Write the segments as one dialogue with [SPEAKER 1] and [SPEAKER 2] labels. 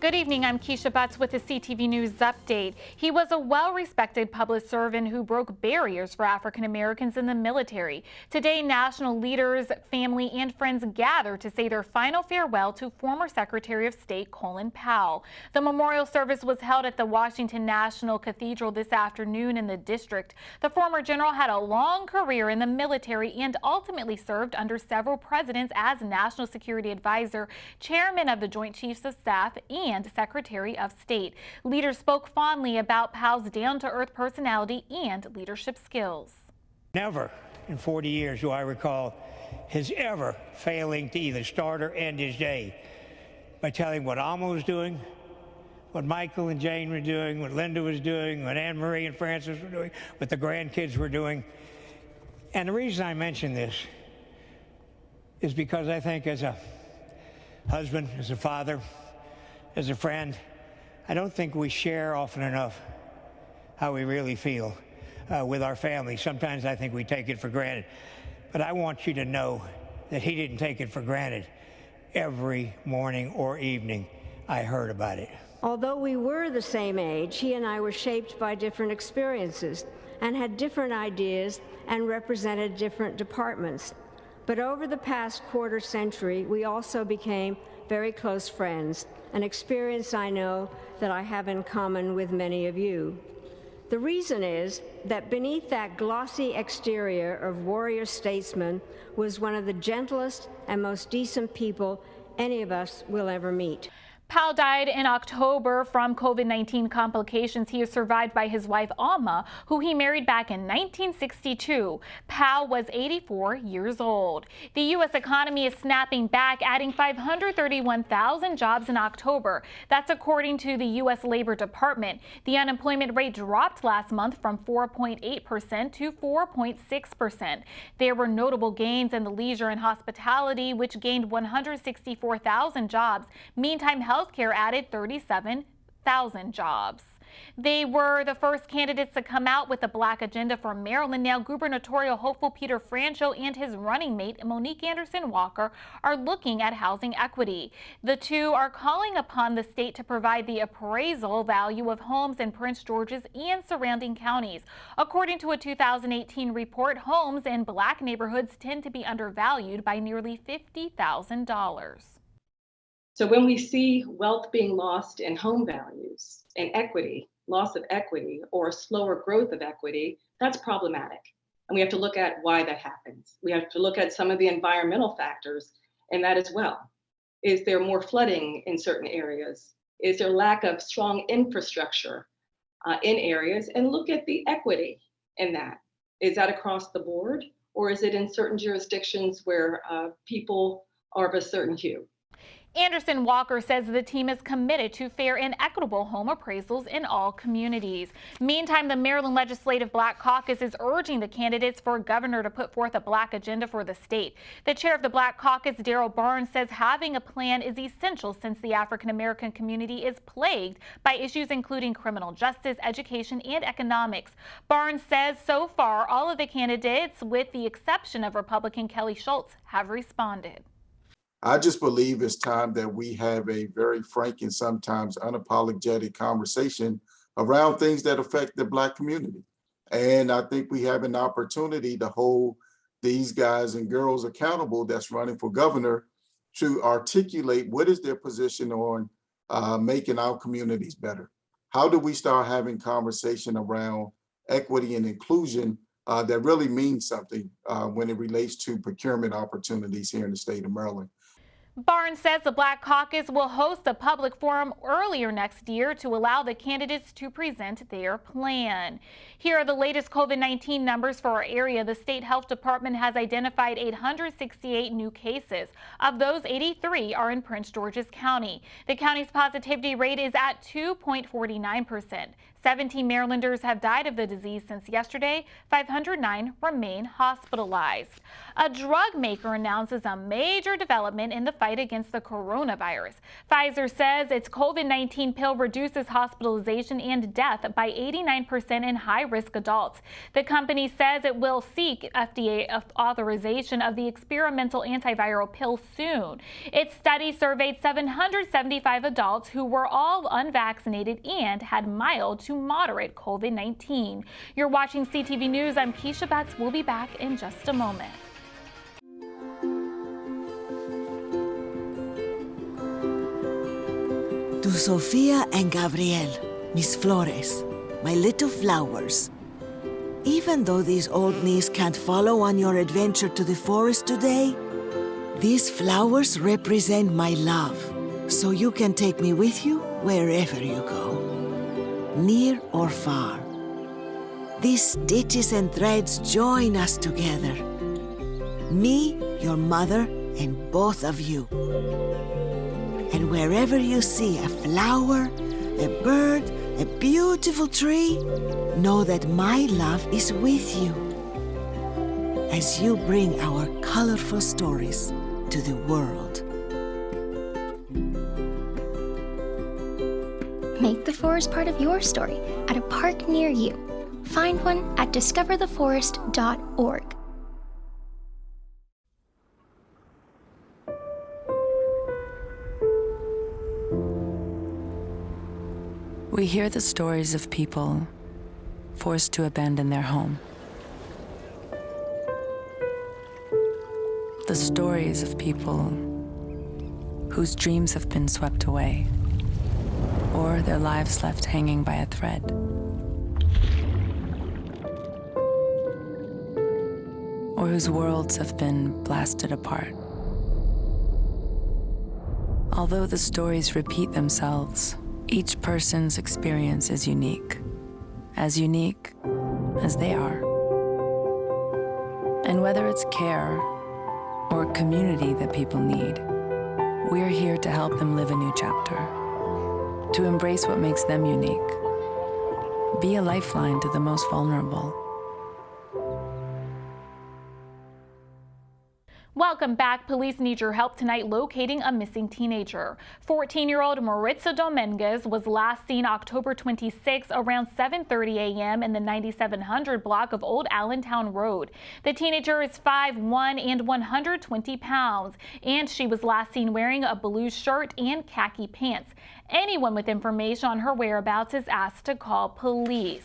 [SPEAKER 1] Good evening, I'm Keisha Butts with the CTV News Update. He was a well-respected public servant who broke barriers for African Americans in the military. Today, national leaders, family, and friends gather to say their final farewell to former Secretary of State Colin Powell. The memorial service was held at the Washington National Cathedral this afternoon in the district. The former general had a long career in the military and ultimately served under several presidents as National Security Advisor, Chairman of the Joint Chiefs of Staff, and Secretary of State. Leaders spoke fondly about Powell's down-to-earth personality and leadership skills.
[SPEAKER 2] Never in 40 years do I recall his ever failing to either start or end his day by telling what Alma was doing, what Michael and Jane were doing, what Linda was doing, what Anne Marie and Francis were doing, what the grandkids were doing. And the reason I mention this is because I think as a husband, as a father, as a friend, I don't think we share often enough how we really feel with our family. Sometimes I think we take it for granted. But I want you to know that he didn't take it for granted. Every morning or evening, I heard about it.
[SPEAKER 3] Although we were the same age, he and I were shaped by different experiences and had different ideas and represented different departments. But over the past quarter century, we also became very close friends, an experience I know that I have in common with many of you. The reason is that beneath that glossy exterior of warrior statesman was one of the gentlest and most decent people any of us will ever meet.
[SPEAKER 1] Powell died in October from COVID-19 complications. He is survived by his wife, Alma, who he married back in 1962. Powell was 84 years old. The U.S. economy is snapping back, adding 531,000 jobs in October. That's according to the U.S. Labor Department. The unemployment rate dropped last month from 4.8% to 4.6%. There were notable gains in the leisure and hospitality, which gained 164,000 jobs. Meantime, healthcare added 37,000 jobs. They were the first candidates to come out with a black agenda for Maryland. Now, gubernatorial hopeful Peter Franchot and his running mate, Monique Anderson Walker, are looking at housing equity. The two are calling upon the state to provide the appraisal value of homes in Prince George's and surrounding counties. According to a 2018 report, homes in black neighborhoods tend to be undervalued by nearly $50,000.
[SPEAKER 4] So when we see wealth being lost in home values and equity, loss of equity or slower growth of equity, that's problematic. And we have to look at why that happens. We have to look at some of the environmental factors in that as well. Is there more flooding in certain areas? Is there lack of strong infrastructure in areas? And look at the equity in that. Is that across the board, or is it in certain jurisdictions where people are of a certain hue?
[SPEAKER 1] Anderson Walker says the team is committed to fair and equitable home appraisals in all communities. Meantime, the Maryland Legislative Black Caucus is urging the candidates for governor to put forth a black agenda for the state. The chair of the Black Caucus, Darrell Barnes, says having a plan is essential since the African American community is plagued by issues including criminal justice, education, and economics. Barnes says so far all of the candidates, with the exception of Republican Kelly Schultz, have responded.
[SPEAKER 5] I just believe it's time that we have a very frank and sometimes unapologetic conversation around things that affect the Black community. And I think we have an opportunity to hold these guys and girls accountable that's running for governor to articulate what is their position on making our communities better. How do we start having conversation around equity and inclusion that really means something when it relates to procurement opportunities here in the state of Maryland?
[SPEAKER 1] Barnes says the Black Caucus will host a public forum earlier next year to allow the candidates to present their plan. Here are the latest COVID-19 numbers for our area. The state health department has identified 868 new cases. Of those, 83 are in Prince George's County. The county's positivity rate is at 2.49%. 17 Marylanders have died of the disease since yesterday. 509 remain hospitalized. A drug maker announces a major development in the fight fight against the coronavirus. Pfizer says its COVID-19 pill reduces hospitalization and death by 89% in high-risk adults. The company says it will seek FDA authorization of the experimental antiviral pill soon. Its study surveyed 775 adults who were all unvaccinated and had mild to moderate COVID-19. You're watching CTV News. I'm Keisha Betts. We'll be back in just a moment.
[SPEAKER 6] To Sofia and Gabriel, mis flores, my little flowers. Even though these old knees can't follow on your adventure to the forest today, these flowers represent my love, so you can take me with you wherever you go, near or far. These stitches and threads join us together. Me, your mother, and both of you. And wherever you see a flower, a bird, a beautiful tree, know that my love is with you as you bring our colorful stories to the world.
[SPEAKER 7] Make the forest part of your story at a park near you. Find one at discovertheforest.org.
[SPEAKER 8] We hear the stories of people forced to abandon their home. The stories of people whose dreams have been swept away, or their lives left hanging by a thread. Or whose worlds have been blasted apart. Although the stories repeat themselves, each person's experience is unique as they are. And whether it's care or community that people need, we're here to help them live a new chapter, to embrace what makes them unique, be a lifeline to the most vulnerable.
[SPEAKER 1] Welcome back. Police need your help tonight locating a missing teenager. 14-year-old Maritza Dominguez was last seen October 26 around 7:30 a.m. in the 9700 block of Old Allentown Road. The teenager is 5'1" and 120 pounds, and she was last seen wearing a blue shirt and khaki pants. Anyone with information on her whereabouts is asked to call police.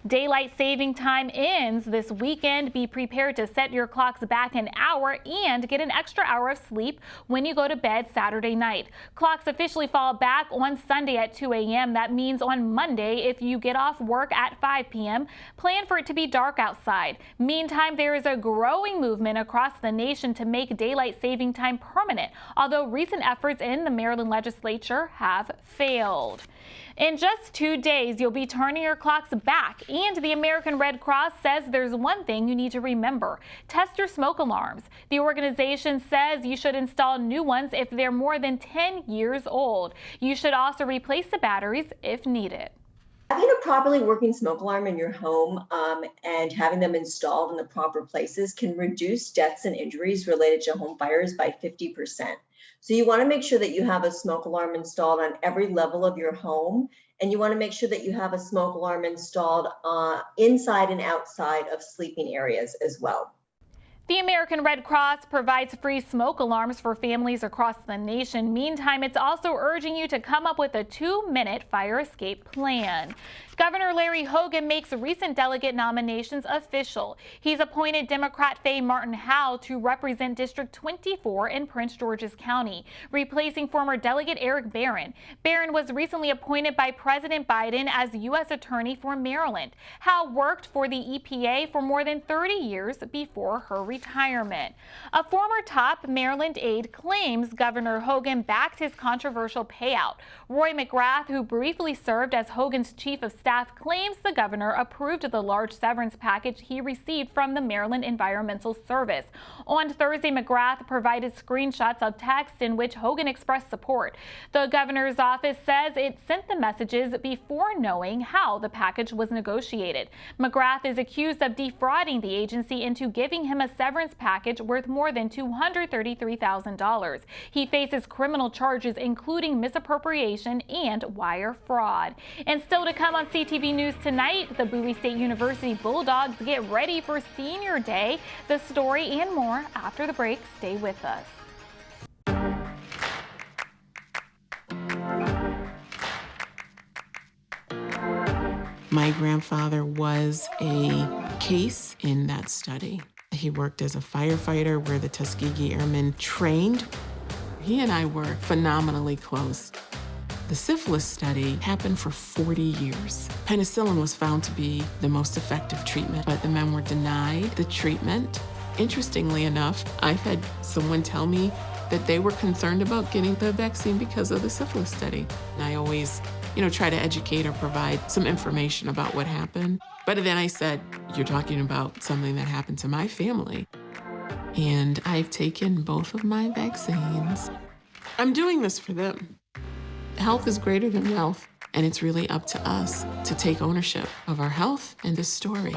[SPEAKER 1] Daylight saving time ends this weekend. Be prepared to set your clocks back an hour and get an extra hour of sleep when you go to bed Saturday night. Clocks officially fall back on Sunday at 2 a.m. That means on Monday, if you get off work at 5 p.m., plan for it to be dark outside. Meantime, there is a growing movement across the nation to make daylight saving time permanent, although recent efforts in the Maryland legislature have failed. In just 2 days, you'll be turning your clocks back, and the American Red Cross says there's one thing you need to remember. Test your smoke alarms. The organization says you should install new ones if they're more than 10 years old. You should also replace the batteries if needed.
[SPEAKER 9] Having a properly working smoke alarm in your home and having them installed in the proper places can reduce deaths and injuries related to home fires by 50%. So you want to make sure that you have a smoke alarm installed on every level of your home, and you want to make sure that you have a smoke alarm installed inside and outside of sleeping areas as well.
[SPEAKER 1] The American Red Cross provides free smoke alarms for families across the nation. Meantime, it's also urging you to come up with a 2-minute fire escape plan. Governor Larry Hogan makes recent delegate nominations official. He's appointed Democrat Faye Martin Howe to represent District 24 in Prince George's County, replacing former Delegate Eric Barron. Barron was recently appointed by President Biden as U.S. Attorney for Maryland. Howe worked for the EPA for more than 30 years before her retirement. A former top Maryland aide claims Governor Hogan backed his controversial payout. Roy McGrath, who briefly served as Hogan's chief of staff, claims the governor approved the large severance package he received from the Maryland Environmental Service. On Thursday, McGrath provided screenshots of text in which Hogan expressed support. The governor's office says it sent the messages before knowing how the package was negotiated. McGrath is accused of defrauding the agency into giving him a severance severance package worth more than $233,000. He faces criminal charges including misappropriation and wire fraud. And still to come on CTV News tonight, the Bowie State University Bulldogs get ready for Senior Day. The story and more after the break. Stay with us.
[SPEAKER 10] My grandfather was a case in that study. He worked as a firefighter where the Tuskegee Airmen trained. He and I were phenomenally close. The syphilis study happened for 40 years. Penicillin was found to be the most effective treatment, but the men were denied the treatment. Interestingly enough, I've had someone tell me that they were concerned about getting the vaccine because of the syphilis study. And I always, try to educate or provide some information about what happened. But then I said, you're talking about something that happened to my family. And I've taken both of my vaccines. I'm doing this for them. Health is greater than wealth, and it's really up to us to take ownership of our health and this story.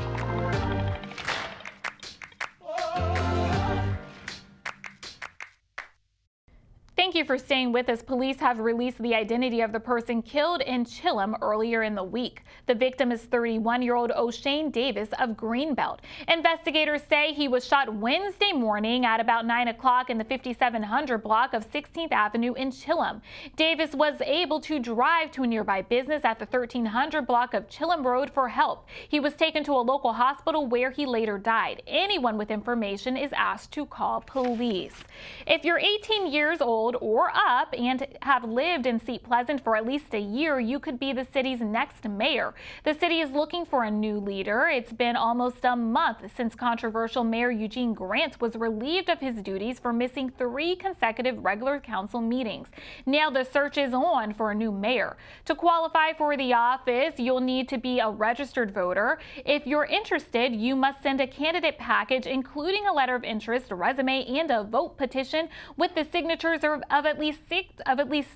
[SPEAKER 1] Thank you for staying with us. Police have released the identity of the person killed in Chillum earlier in the week. The victim is 31-year-old O'Shane Davis of Greenbelt. Investigators say he was shot Wednesday morning at about 9 o'clock in the 5700 block of 16th Avenue in Chillum. Davis was able to drive to a nearby business at the 1300 block of Chillum Road for help. He was taken to a local hospital where he later died. Anyone with information is asked to call police. If you're 18 years old or up and have lived in Seat Pleasant for at least a year, you could be the city's next mayor. The city is looking for a new leader. It's been almost a month since controversial Mayor Eugene Grant was relieved of his duties for missing 3 consecutive regular council meetings. Now the search is on for a new mayor. To qualify for the office, you'll need to be a registered voter. If you're interested, you must send a candidate package including a letter of interest, a resume, and a vote petition with the signatures of at least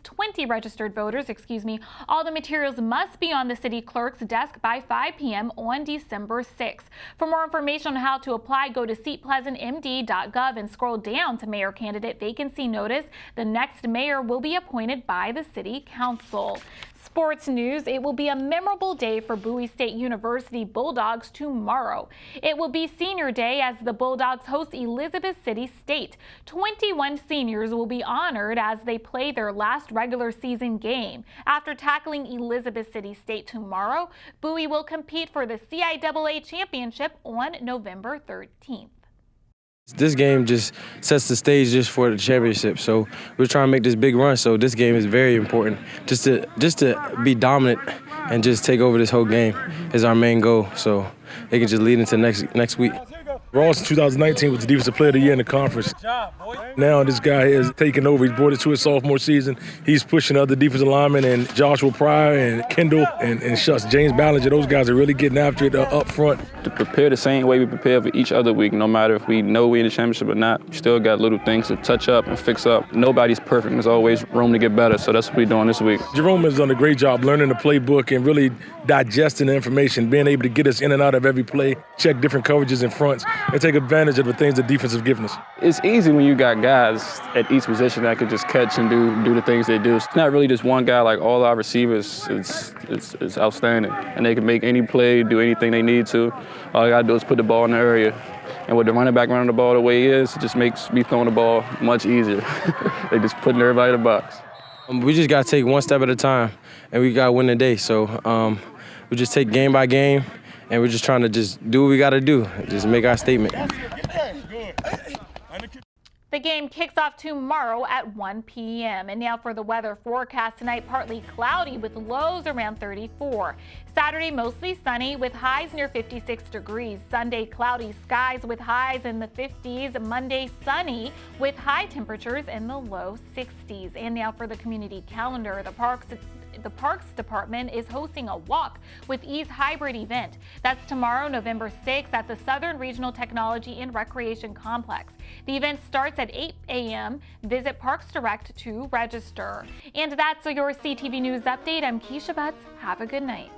[SPEAKER 1] 20 registered voters. All the materials must be on the city clerk's desk by 5 p.m. on December 6th. For more information on how to apply, go to seatpleasantmd.gov and scroll down to mayor candidate vacancy notice. The next mayor will be appointed by the city council. Sports news, it will be a memorable day for Bowie State University Bulldogs tomorrow. It will be Senior Day as the Bulldogs host Elizabeth City State. 21 seniors will be honored as they play their last regular season game. After tackling Elizabeth City State tomorrow, Bowie will compete for the CIAA championship on November 13th.
[SPEAKER 11] This game just sets the stage just for the championship, so we're trying to make this big run. So this game is very important. Just to be dominant and just take over this whole game is our main goal. So they can just lead into next week.
[SPEAKER 12] Ross in 2019 was the Defensive Player of the Year in the conference. Now this guy is taking over. He's brought it to his sophomore season. He's pushing other defensive linemen and Joshua Pryor and Kendall and James Ballinger. Those guys are really getting after it up front.
[SPEAKER 13] To prepare the same way we prepare for each other week, no matter if we know we're in the championship or not, we still got little things to touch up and fix up. Nobody's perfect. There's always room to get better, so that's what we're doing this week.
[SPEAKER 12] Jerome has done a great job learning the playbook and really digesting the information, being able to get us in and out of every play, check different coverages and fronts, and take advantage of the things the defense has given us.
[SPEAKER 13] It's easy when you got guys at each position that could just catch and do the things they do. It's not really just one guy. Like all our receivers, it's outstanding, and they can make any play, do anything they need to. All I gotta do is put the ball in the area. And with the running back running the ball the way he is, it just makes me throwing the ball much easier. They just putting everybody in the box.
[SPEAKER 11] We just gotta take one step at a time, and we gotta win the day. So we just take game by game, and we're just trying to just do what we gotta do, just make our statement.
[SPEAKER 1] The game kicks off tomorrow at 1 p.m. And now for the weather forecast tonight, partly cloudy with lows around 34. Saturday, mostly sunny with highs near 56 degrees. Sunday, cloudy skies with highs in the 50s. Monday, sunny with high temperatures in the low 60s. And now for the community calendar, the Parks Department is hosting a Walk with Ease hybrid event. That's tomorrow, November 6th at the Southern Regional Technology and Recreation Complex. The event starts at 8 a.m. Visit Parks Direct to register. And that's your CTV News update. I'm Keisha Butts. Have a good night.